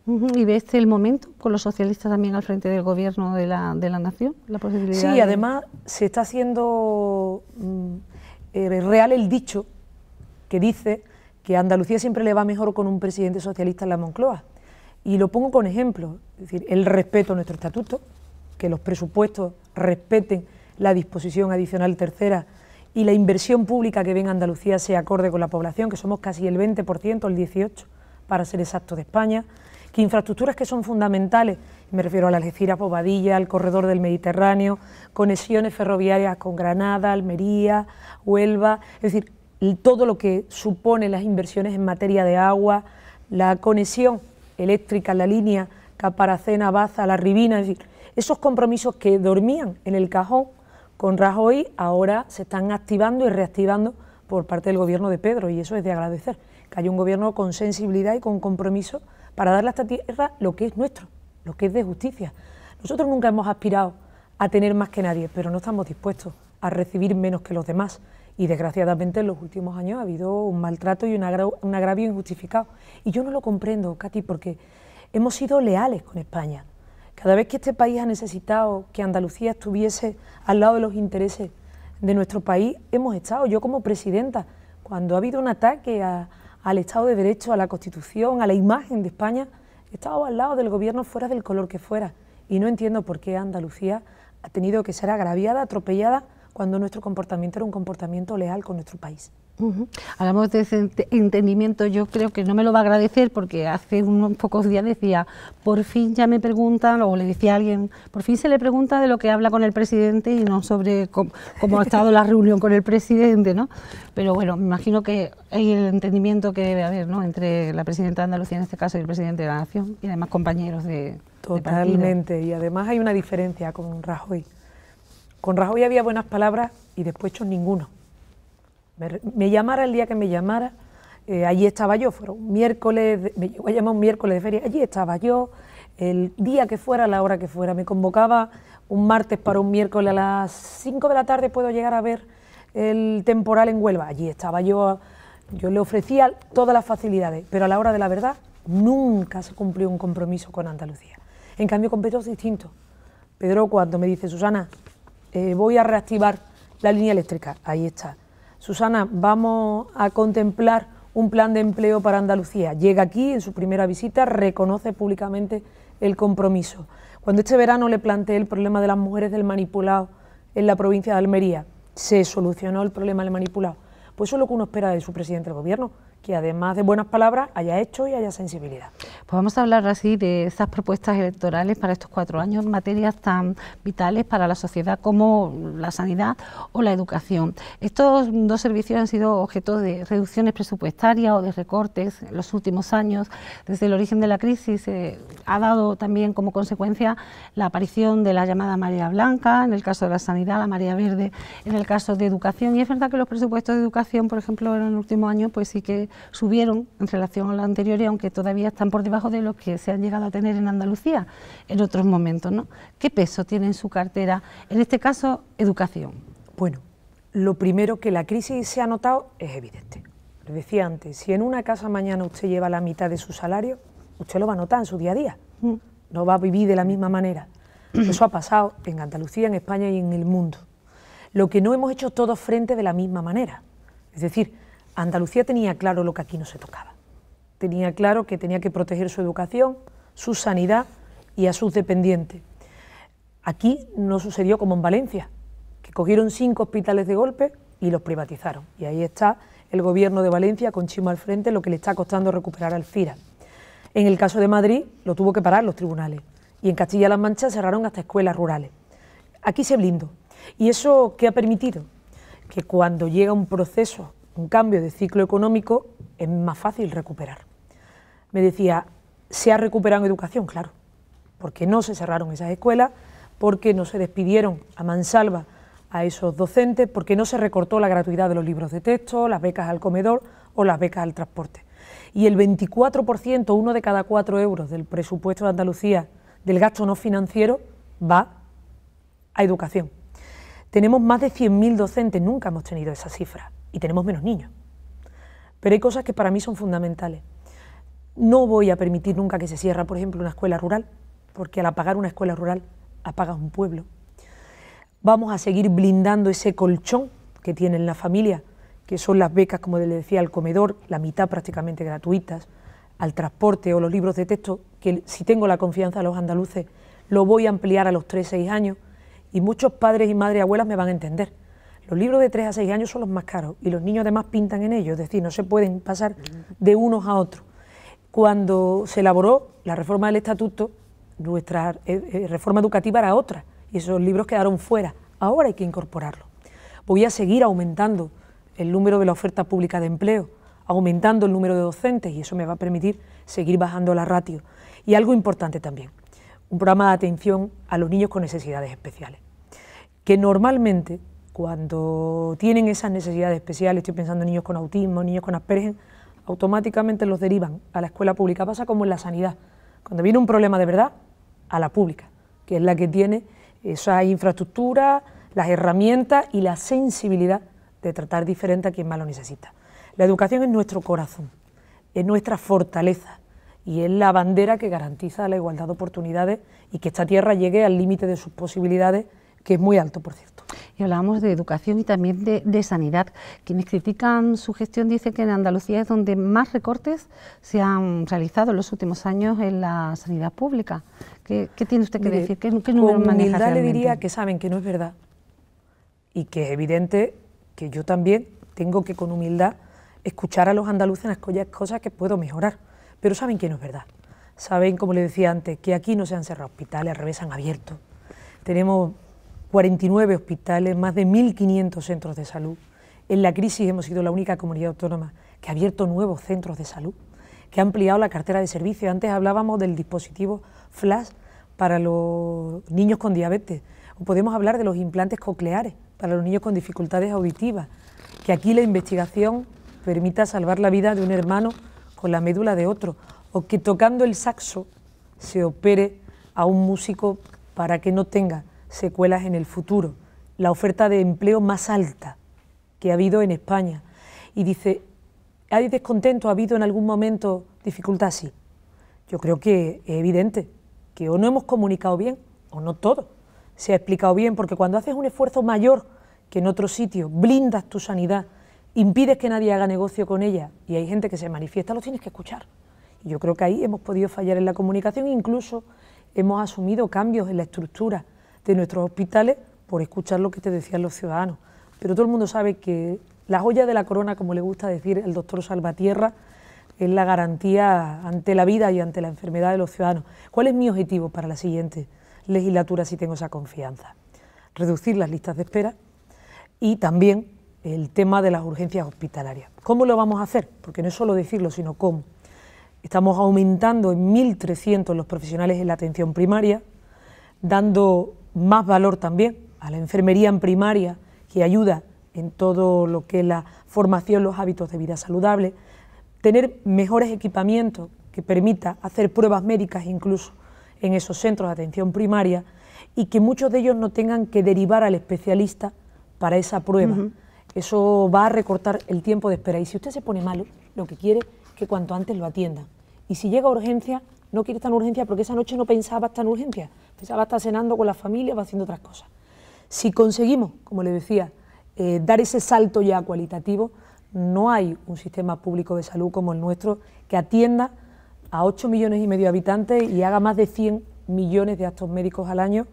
¿Y ves el momento con los socialistas también al frente del gobierno de la nación? La posibilidad sí, además se está haciendo real el dicho que dice que a Andalucía siempre le va mejor con un presidente socialista en la Moncloa. Y lo pongo con ejemplo, es decir, el respeto a nuestro estatuto, que los presupuestos respeten la disposición adicional tercera y la inversión pública que venga a Andalucía sea acorde con la población, que somos casi el 20%, el 18%, para ser exacto, de España, que infraestructuras que son fundamentales, me refiero a la Algeciras-Bobadilla, al corredor del Mediterráneo, conexiones ferroviarias con Granada, Almería, Huelva, es decir, todo lo que supone las inversiones en materia de agua, la conexión eléctrica, la línea Caparacena-Baza, La Ribina, es decir, esos compromisos que dormían en el cajón con Rajoy ahora se están activando y reactivando por parte del gobierno de Pedro, y eso es de agradecer, que haya un gobierno con sensibilidad y con compromiso para darle a esta tierra lo que es nuestro, lo que es de justicia. Nosotros nunca hemos aspirado a tener más que nadie, pero no estamos dispuestos a recibir menos que los demás, y desgraciadamente en los últimos años ha habido un maltrato y un agravio injustificado. Y yo no lo comprendo, Katy, porque hemos sido leales con España. Cada vez que este país ha necesitado que Andalucía estuviese al lado de los intereses de nuestro país, hemos estado. Yo como presidenta, cuando ha habido un ataque al Estado de Derecho, a la Constitución, a la imagen de España, he estado al lado del gobierno fuera del color que fuera. Y no entiendo por qué Andalucía ha tenido que ser agraviada, atropellada, cuando nuestro comportamiento era un comportamiento leal con nuestro país. Hablamos de ese entendimiento, yo creo que no me lo va a agradecer porque hace unos pocos días decía, por fin ya me preguntan, o le decía a alguien, por fin se le pregunta de lo que habla con el presidente y no sobre cómo ha estado la reunión con el presidente, ¿no? Pero bueno, me imagino que hay el entendimiento que debe haber, ¿no?, entre la presidenta de Andalucía en este caso y el presidente de la Nación y además compañeros de Totalmente, y además hay una diferencia con Rajoy. Con Rajoy había buenas palabras y después hechos ninguno. Me llamara el día que me llamara, allí estaba yo, fuera un miércoles, me llegó a llamar un miércoles de feria, allí estaba yo, el día que fuera, la hora que fuera, me convocaba un martes para un miércoles a las 5 de la tarde, puedo llegar a ver el temporal en Huelva, allí estaba yo le ofrecía todas las facilidades, pero a la hora de la verdad nunca se cumplió un compromiso con Andalucía. En cambio con Pedro es distinto. Pedro cuando me dice, Susana, voy a reactivar la línea eléctrica, ahí está. Susana, vamos a contemplar un plan de empleo para Andalucía. Llega aquí en su primera visita, reconoce públicamente el compromiso. Cuando este verano le planteé el problema de las mujeres del manipulado en la provincia de Almería, se solucionó el problema del manipulado. Pues eso es lo que uno espera de su presidente del gobierno, que además de buenas palabras haya hecho y haya sensibilidad. Pues vamos a hablar así de esas propuestas electorales para estos 4 años, materias tan vitales para la sociedad como la sanidad o la educación. Estos 2 servicios han sido objeto de reducciones presupuestarias o de recortes en los últimos años. Desde el origen de la crisis ha dado también como consecuencia la aparición de la llamada marea blanca, en el caso de la sanidad, la marea verde en el caso de educación. Y es verdad que los presupuestos de educación, por ejemplo, en el último año, pues sí que subieron en relación a los anteriores, aunque todavía están por debajo de los que se han llegado a tener en Andalucía en otros momentos, ¿no? ¿Qué peso tiene en su cartera, en este caso, educación? Bueno, lo primero, que la crisis se ha notado es evidente. Les decía antes, si en una casa mañana usted lleva la mitad de su salario, usted lo va a notar en su día a día, no va a vivir de la misma manera. Eso ha pasado en Andalucía, en España y en el mundo. Lo que no hemos hecho todos frente de la misma manera. Es decir, Andalucía tenía claro lo que aquí no se tocaba. Tenía claro que tenía que proteger su educación, su sanidad y a sus dependientes. Aquí no sucedió como en Valencia, que cogieron 5 hospitales de golpe y los privatizaron. Y ahí está el gobierno de Valencia con Chimo al frente, lo que le está costando recuperar Alfira. En el caso de Madrid lo tuvo que parar los tribunales. Y en Castilla-La Mancha cerraron hasta escuelas rurales. Aquí se blindó. ¿Y eso qué ha permitido? Que cuando llega un proceso, un cambio de ciclo económico, es más fácil recuperar. Me decía, ¿se ha recuperado en educación? Claro, porque no se cerraron esas escuelas, porque no se despidieron a mansalva a esos docentes, porque no se recortó la gratuidad de los libros de texto, las becas al comedor o las becas al transporte. Y el 24%, 1 de cada 4 euros del presupuesto de Andalucía, del gasto no financiero, va a educación. Tenemos más de 100.000 docentes, nunca hemos tenido esa cifra, y tenemos menos niños. Pero hay cosas que para mí son fundamentales. No voy a permitir nunca que se cierre, por ejemplo, una escuela rural, porque al apagar una escuela rural, apagas un pueblo. Vamos a seguir blindando ese colchón que tienen las familias, que son las becas, como les decía, al comedor, la mitad prácticamente gratuitas, al transporte o los libros de texto, que si tengo la confianza de los andaluces, lo voy a ampliar a los 3-6 años, y muchos padres y madres y abuelas me van a entender. Los libros de 3 a 6 años son los más caros, y los niños además pintan en ellos, es decir, no se pueden pasar de unos a otros. Cuando se elaboró la reforma del estatuto, nuestra reforma educativa era otra, y esos libros quedaron fuera. Ahora hay que incorporarlos. Voy a seguir aumentando el número de la oferta pública de empleo, aumentando el número de docentes, y eso me va a permitir seguir bajando la ratio. Y algo importante también, un programa de atención a los niños con necesidades especiales, que normalmente cuando tienen esas necesidades especiales, estoy pensando en niños con autismo, niños con Asperger, automáticamente los derivan a la escuela pública. Pasa como en la sanidad, cuando viene un problema de verdad, a la pública, que es la que tiene esa infraestructura, las herramientas y la sensibilidad de tratar diferente a quien más lo necesita. La educación es nuestro corazón, es nuestra fortaleza y es la bandera que garantiza la igualdad de oportunidades y que esta tierra llegue al límite de sus posibilidades, que es muy alto, por cierto. Y hablábamos de educación y también de sanidad. Quienes critican su gestión dicen que en Andalucía es donde más recortes se han realizado en los últimos años en la sanidad pública. ¿Qué tiene usted que decir? ¿Qué número maneja humildad realmente? le diría que saben que no es verdad y que es evidente que yo también tengo que con humildad escuchar a los andaluces en aquellas cosas que puedo mejorar, pero saben que no es verdad. Saben, como les decía antes, que aquí no se han cerrado hospitales, al revés, han abierto. Tenemos 49 hospitales, más de 1.500 centros de salud. En la crisis hemos sido la única comunidad autónoma que ha abierto nuevos centros de salud, que ha ampliado la cartera de servicios. Antes hablábamos del dispositivo Flash para los niños con diabetes, o podemos hablar de los implantes cocleares para los niños con dificultades auditivas, que aquí la investigación permita salvar la vida de un hermano con la médula de otro, o que tocando el saxo se opere a un músico para que no tenga secuelas en el futuro. La oferta de empleo más alta que ha habido en España. Y dice, ¿hay descontento? ¿Ha habido en algún momento dificultad? Sí. Yo creo que es evidente que o no hemos comunicado bien, o no todo se ha explicado bien, porque cuando haces un esfuerzo mayor que en otro sitio, blindas tu sanidad, impides que nadie haga negocio con ella, y hay gente que se manifiesta, lo tienes que escuchar. Y yo creo que ahí hemos podido fallar en la comunicación, incluso hemos asumido cambios en la estructura de nuestros hospitales por escuchar lo que te decían los ciudadanos. Pero todo el mundo sabe que la joya de la corona, como le gusta decir el doctor Salvatierra, es la garantía ante la vida y ante la enfermedad de los ciudadanos. ¿Cuál es mi objetivo para la siguiente legislatura si tengo esa confianza? Reducir las listas de espera y también el tema de las urgencias hospitalarias. ¿Cómo lo vamos a hacer? Porque no es solo decirlo, sino cómo. Estamos aumentando en 1.300 los profesionales en la atención primaria, dando más valor también a la enfermería en primaria, que ayuda en todo lo que es la formación, los hábitos de vida saludable, tener mejores equipamientos que permita hacer pruebas médicas incluso en esos centros de atención primaria y que muchos de ellos no tengan que derivar al especialista para esa prueba. Eso va a recortar el tiempo de espera. Y si usted se pone malo, lo que quiere es que cuanto antes lo atiendan. Y si llega a urgencia, no quiere estar en urgencia porque esa noche no pensaba estar en urgencia, pensaba estar cenando con la familia o haciendo otras cosas. Si conseguimos, como le decía, dar ese salto ya cualitativo, no hay un sistema público de salud como el nuestro que atienda a 8,5 millones de habitantes y haga más de 100 millones de actos médicos al año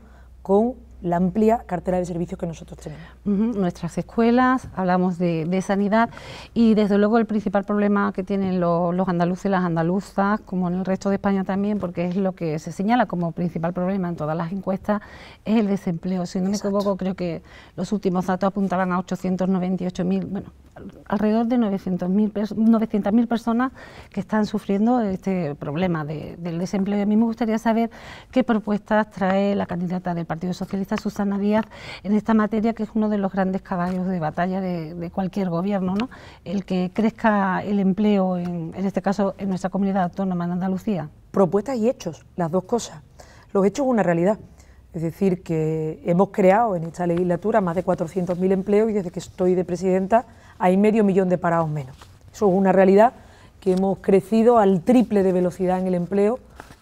con la amplia cartera de servicios que nosotros tenemos. Nuestras escuelas, hablamos de sanidad y desde luego el principal problema que tienen los andaluces y las andaluzas, como en el resto de España también, porque es lo que se señala como principal problema en todas las encuestas, es el desempleo. Si no me equivoco, creo que los últimos datos apuntaban a 898.000, bueno, alrededor de 900.000 personas que están sufriendo este problema del desempleo. A mí me gustaría saber qué propuestas trae la candidata del Partido Socialista, Susana Díaz, en esta materia, que es uno de los grandes caballos de batalla de cualquier gobierno, ¿no? El que crezca el empleo, en este caso en nuestra comunidad autónoma, en Andalucía. Propuestas y hechos, las dos cosas. Los hechos, una realidad. Es decir, que hemos creado en esta legislatura más de 400.000 empleos y desde que estoy de presidenta hay 500.000 de parados menos. Eso es una realidad, que hemos crecido al triple de velocidad en el empleo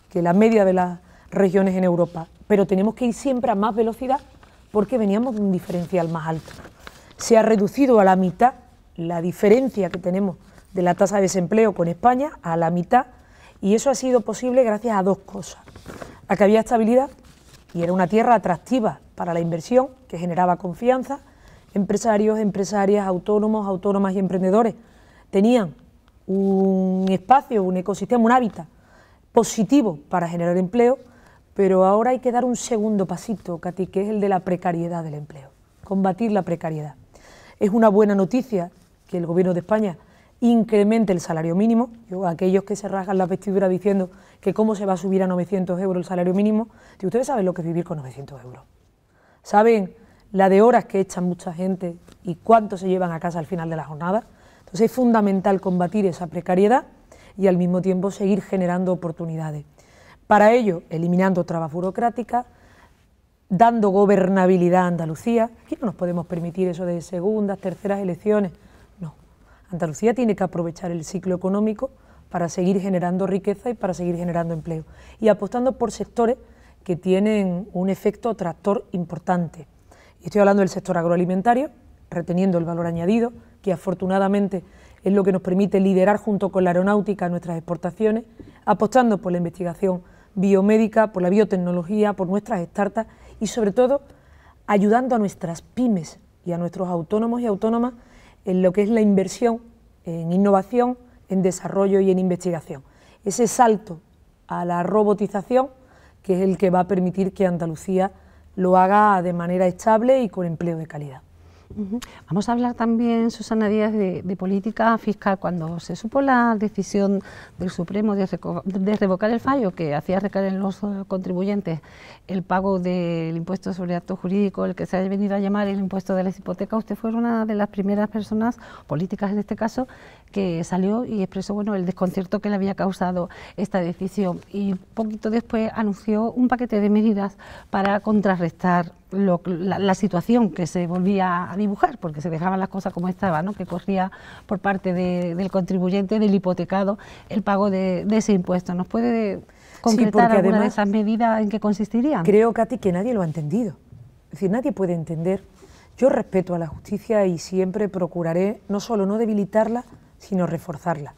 que la media de las regiones en Europa. Pero tenemos que ir siempre a más velocidad porque veníamos de un diferencial más alto. Se ha reducido a la mitad la diferencia que tenemos de la tasa de desempleo con España, a la mitad, y eso ha sido posible gracias a dos cosas. A que había estabilidad y era una tierra atractiva para la inversión, que generaba confianza. Empresarios, empresarias, autónomos, autónomas y emprendedores tenían un espacio, un ecosistema, un hábitat positivo para generar empleo, pero ahora hay que dar un segundo pasito, Katy, que es el de la precariedad del empleo, combatir la precariedad. Es una buena noticia que el Gobierno de España incremente el salario mínimo. Aquellos que se rasgan la vestidura diciendo que cómo se va a subir a 900 euros el salario mínimo, ustedes saben lo que es vivir con 900 euros. Saben la de horas que echan mucha gente y cuánto se llevan a casa al final de la jornada. Entonces es fundamental combatir esa precariedad y al mismo tiempo seguir generando oportunidades. Para ello, eliminando trabas burocráticas, dando gobernabilidad a Andalucía. Aquí no nos podemos permitir eso de segundas, terceras elecciones. No, Andalucía tiene que aprovechar el ciclo económico para seguir generando riqueza y para seguir generando empleo. Y apostando por sectores que tienen un efecto tractor importante. Y estoy hablando del sector agroalimentario, reteniendo el valor añadido, que afortunadamente es lo que nos permite liderar junto con la aeronáutica nuestras exportaciones, apostando por la investigación biomédica, por la biotecnología, por nuestras startups y sobre todo ayudando a nuestras pymes y a nuestros autónomos y autónomas en lo que es la inversión en innovación, en desarrollo y en investigación. Ese salto a la robotización, que es el que va a permitir que Andalucía lo haga de manera estable y con empleo de calidad. Vamos a hablar también, Susana Díaz, de política fiscal. Cuando se supo la decisión del Supremo de revocar el fallo que hacía recaer en los contribuyentes el pago del impuesto sobre acto jurídico, el que se ha venido a llamar el impuesto de las hipotecas, usted fue una de las primeras personas, políticas en este caso, que salió y expresó, bueno, el desconcierto que le había causado esta decisión, y poquito después anunció un paquete de medidas para contrarrestar la situación que se volvía a dibujar, porque se dejaban las cosas como estaban, ¿no? Que corría por parte del contribuyente, del hipotecado, el pago de ese impuesto. ¿Nos puede concretar alguna de esas medidas en qué consistirían? Creo, Katy, que nadie lo ha entendido. Es decir, nadie puede entender. Yo respeto a la justicia y siempre procuraré no solo no debilitarla, sino reforzarla.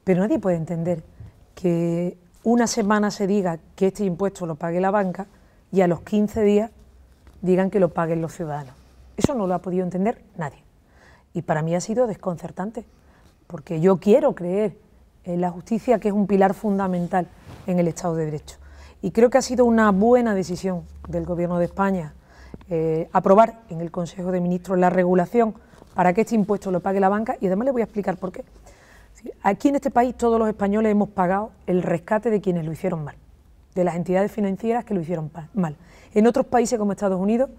Pero nadie puede entender que una semana se diga que este impuesto lo pague la banca y a los 15 días digan que lo paguen los ciudadanos. Eso no lo ha podido entender nadie. Y para mí ha sido desconcertante, porque yo quiero creer en la justicia, que es un pilar fundamental en el Estado de Derecho. Y creo que ha sido una buena decisión del Gobierno de España aprobar en el Consejo de Ministros la regulación para que este impuesto lo pague la banca, y además le voy a explicar por qué. Aquí en este país todos los españoles hemos pagado el rescate de quienes lo hicieron mal, de las entidades financieras que lo hicieron mal. En otros países como Estados Unidos,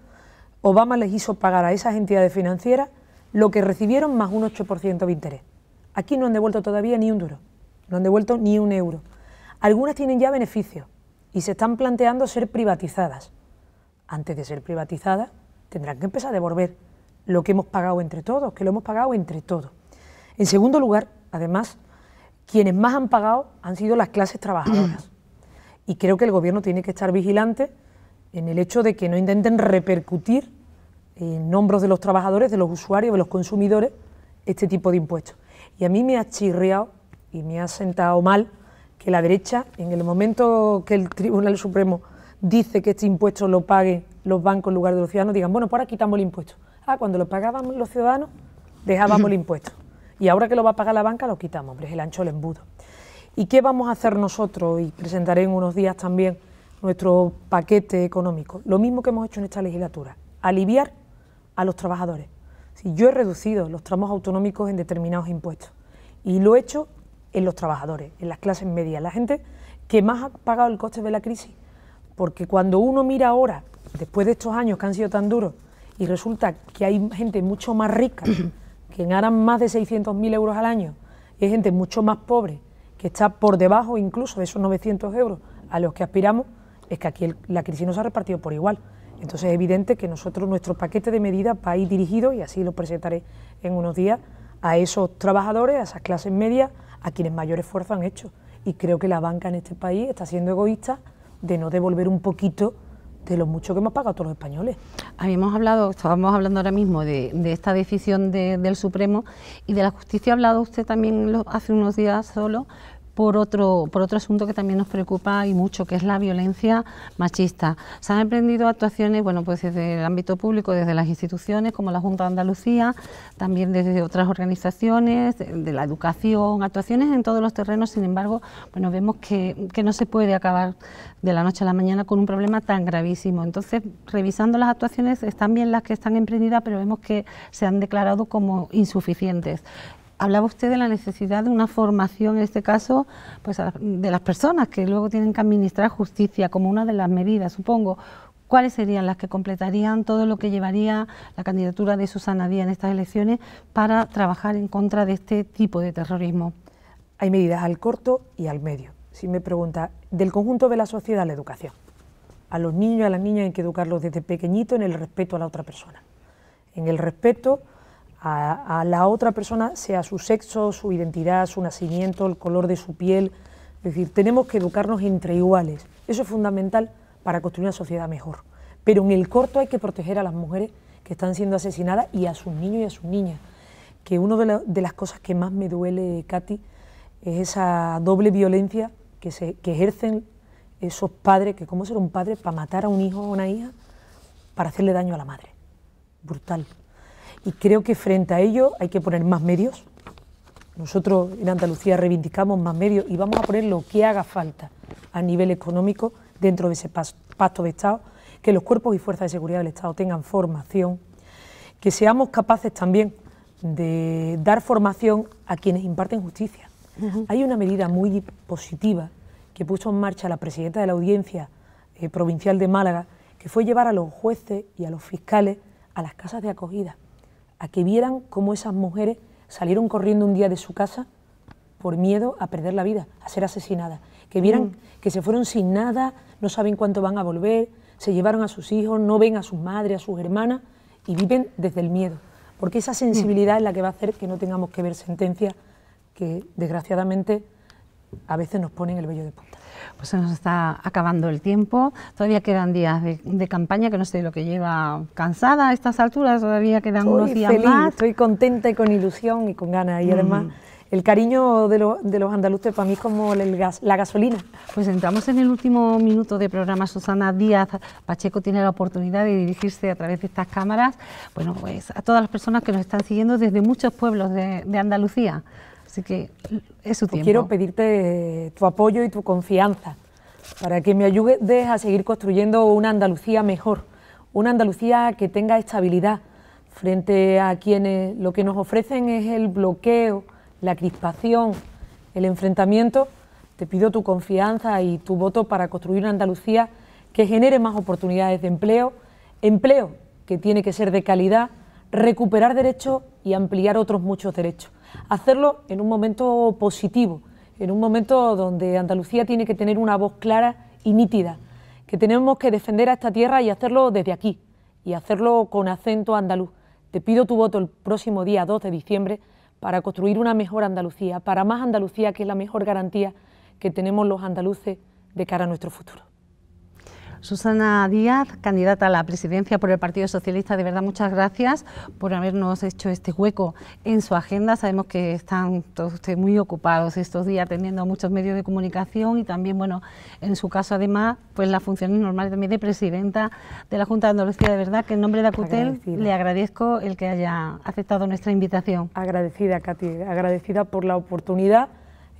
Obama les hizo pagar a esas entidades financieras lo que recibieron más un 8% de interés. Aquí no han devuelto todavía ni un duro, no han devuelto ni un euro. Algunas tienen ya beneficios y se están planteando ser privatizadas. Antes de ser privatizadas tendrán que empezar a devolver lo que hemos pagado entre todos, que lo hemos pagado entre todos. En segundo lugar, además, quienes más han pagado han sido las clases trabajadoras. Y creo que el Gobierno tiene que estar vigilante en el hecho de que no intenten repercutir en hombros de los trabajadores, de los usuarios, de los consumidores, este tipo de impuestos. Y a mí me ha chirriado y me ha sentado mal que la derecha, en el momento que el Tribunal Supremo dice que este impuesto lo paguen los bancos en lugar de los ciudadanos, digan, bueno, pues ahora quitamos el impuesto. Ah, cuando lo pagaban los ciudadanos, dejábamos el impuesto. Y ahora que lo va a pagar la banca, lo quitamos, hombre, es el ancho del embudo. ¿Y qué vamos a hacer nosotros? Y presentaré en unos días también nuestro paquete económico. Lo mismo que hemos hecho en esta legislatura, aliviar a los trabajadores. Si yo he reducido los tramos autonómicos en determinados impuestos y lo he hecho en los trabajadores, en las clases medias, la gente que más ha pagado el coste de la crisis, porque cuando uno mira ahora, después de estos años que han sido tan duros, y resulta que hay gente mucho más rica, que ganan más de 600.000 euros al año, y hay gente mucho más pobre, que está por debajo incluso de esos 900 euros a los que aspiramos, es que aquí la crisis no se ha repartido por igual. Entonces es evidente que nosotros, nuestro paquete de medidas va a ir dirigido, y así lo presentaré en unos días, a esos trabajadores, a esas clases medias, a quienes mayor esfuerzo han hecho. Y creo que la banca en este país está siendo egoísta de no devolver un poquito de lo mucho que hemos pagado todos los españoles. Estábamos hablando ahora mismo de esta decisión del Supremo, y de la justicia ha hablado usted también hace unos días solo, por otro asunto que también nos preocupa y mucho, que es la violencia machista. Se han emprendido actuaciones, bueno, pues desde el ámbito público, desde las instituciones como la Junta de Andalucía, también desde otras organizaciones, de la educación, actuaciones en todos los terrenos. Sin embargo, bueno, vemos que no se puede acabar de la noche a la mañana con un problema tan gravísimo. Entonces, revisando las actuaciones, están bien las que están emprendidas, pero vemos que se han declarado como insuficientes. Hablaba usted de la necesidad de una formación, en este caso, pues de las personas que luego tienen que administrar justicia, como una de las medidas, supongo. ¿Cuáles serían las que completarían todo lo que llevaría la candidatura de Susana Díaz en estas elecciones para trabajar en contra de este tipo de terrorismo? Hay medidas al corto y al medio. Si me pregunta, del conjunto de la sociedad, la educación. A los niños y a las niñas hay que educarlos desde pequeñito en el respeto a la otra persona. En el respeto a la otra persona, sea su sexo, su identidad, su nacimiento, el color de su piel. Es decir, tenemos que educarnos entre iguales. Eso es fundamental para construir una sociedad mejor. Pero en el corto hay que proteger a las mujeres que están siendo asesinadas y a sus niños y a sus niñas. Que una de las cosas que más me duele, Katy, es esa doble violencia que ejercen esos padres, que cómo ser un padre para matar a un hijo o a una hija para hacerle daño a la madre. Brutal. Y creo que frente a ello hay que poner más medios. Nosotros en Andalucía reivindicamos más medios y vamos a poner lo que haga falta a nivel económico dentro de ese pacto de Estado, que los cuerpos y fuerzas de seguridad del Estado tengan formación, que seamos capaces también de dar formación a quienes imparten justicia. Hay una medida muy positiva que puso en marcha la presidenta de la Audiencia Provincial de Málaga, que fue llevar a los jueces y a los fiscales a las casas de acogida, a que vieran cómo esas mujeres salieron corriendo un día de su casa por miedo a perder la vida, a ser asesinadas, que vieran que se fueron sin nada, no saben cuánto van a volver, se llevaron a sus hijos, no ven a sus madres, a sus hermanas y viven desde el miedo, porque esa sensibilidad es la que va a hacer que no tengamos que ver sentencias que desgraciadamente a veces nos ponen el vello de punta. Pues se nos está acabando el tiempo, todavía quedan días de campaña, que no sé lo que lleva, cansada a estas alturas, todavía quedan unos días feliz, más. Estoy contenta y con ilusión y con ganas, y además el cariño de los andaluces para mí es como la gasolina. Pues entramos en el último minuto de programa. Susana Díaz Pacheco tiene la oportunidad de dirigirse a través de estas cámaras, bueno, pues a todas las personas que nos están siguiendo desde muchos pueblos de Andalucía. Así que es su tiempo. Quiero pedirte tu apoyo y tu confianza para que me ayudes a seguir construyendo una Andalucía mejor, una Andalucía que tenga estabilidad frente a quienes lo que nos ofrecen es el bloqueo, la crispación, el enfrentamiento. Te pido tu confianza y tu voto para construir una Andalucía que genere más oportunidades de empleo, empleo que tiene que ser de calidad, recuperar derechos y ampliar otros muchos derechos. hacerlo en un momento positivo, en un momento donde Andalucía tiene que tener una voz clara y nítida, que tenemos que defender a esta tierra y hacerlo desde aquí, y hacerlo con acento andaluz. Te pido tu voto el próximo día 2 de diciembre para construir una mejor Andalucía, para más Andalucía, que es la mejor garantía que tenemos los andaluces de cara a nuestro futuro. Susana Díaz, candidata a la presidencia por el Partido Socialista, de verdad muchas gracias por habernos hecho este hueco en su agenda. Sabemos que están todos ustedes muy ocupados estos días atendiendo a muchos medios de comunicación y también, bueno, en su caso además, pues las funciones normales también de presidenta de la Junta de Andalucía. De verdad que en nombre de Acutel le agradezco el que haya aceptado nuestra invitación. Agradecida, Katy, agradecida por la oportunidad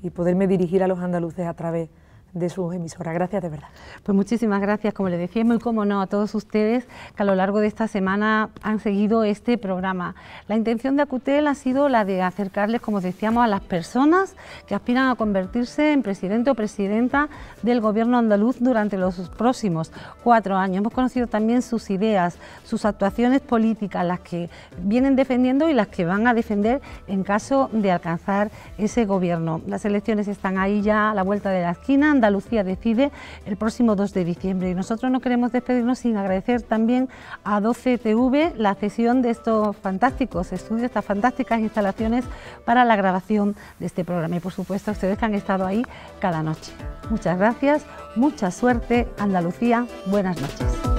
y poderme dirigir a los andaluces a través de sus emisoras. Gracias de verdad. Pues muchísimas gracias, como les decía, muy cómodo a todos ustedes que a lo largo de esta semana han seguido este programa. La intención de Acutel ha sido la de acercarles, como decíamos, a las personas que aspiran a convertirse en presidente o presidenta del gobierno andaluz durante los próximos 4 años. Hemos conocido también sus ideas, sus actuaciones políticas, las que vienen defendiendo y las que van a defender en caso de alcanzar ese gobierno. Las elecciones están ahí ya a la vuelta de la esquina. Andalucía decide el próximo 2 de diciembre y nosotros no queremos despedirnos sin agradecer también a 12TV la cesión de estos fantásticos estudios, estas fantásticas instalaciones para la grabación de este programa y por supuesto a ustedes que han estado ahí cada noche. Muchas gracias, mucha suerte, Andalucía, buenas noches.